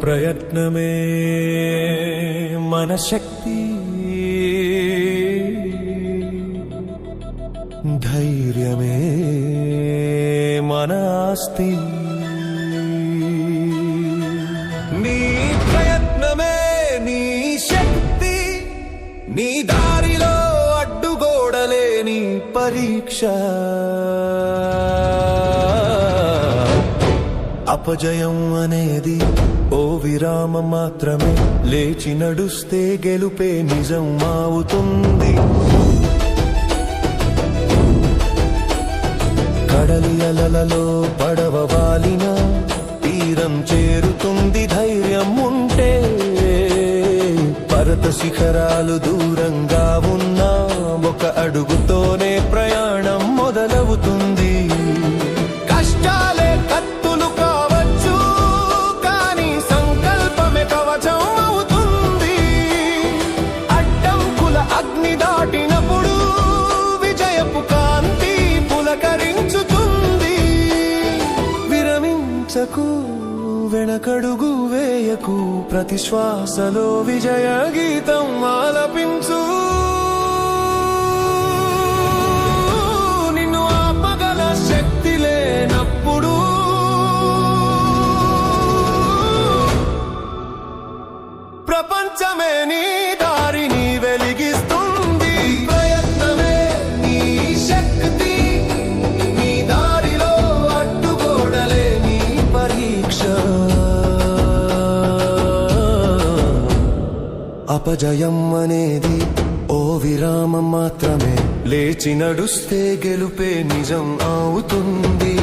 ప్రయత్నమే మన శక్తి, ధైర్యమే మన ఆస్తి. నీ ప్రయత్నమే నీ శక్తి, నీ దారిలో అడ్డుగోడలేని పరీక్ష. అపజయం అనేది ఓ విరామం మాత్రమే, లేచి నడుస్తే గెలుపే నిజం అవుతుంది. కడలి అలలలో పడవ వాలిన తీరం చేరుతుంది ధైర్యం ఉంటే. పర్వత శిఖరాలు దూరంగా ఉన్నా ఒక అడుగుతోనే ప్రయాణం మొదలవుతుంది. కష్టాలే కత్తులు కావచ్చు, కానీ సంకల్పమే కవచం అవుతుంది. అడ్డంకుల అగ్ని దాటినప్పుడు విజయపు కాంతి పులకరించుతుంది. విరమించకు, వెనకడుగు వేయకు, ప్రతి శ్వాసలో విజయ గీతం ఆలపించు. నిన్ను ఆపగల శక్తి లేనప్పుడు ప్రపంచమే నీ దారిని వెలిగిస్తుంది. ప్రయత్నమే నీ శక్తి, నీ దారిలో అడ్డుగోడలే నీ పరీక్ష. అపజయం అనేది ఓ విరామం మాత్రమే, లేచి నడుస్తే గెలుపే నిజం అవుతుంది.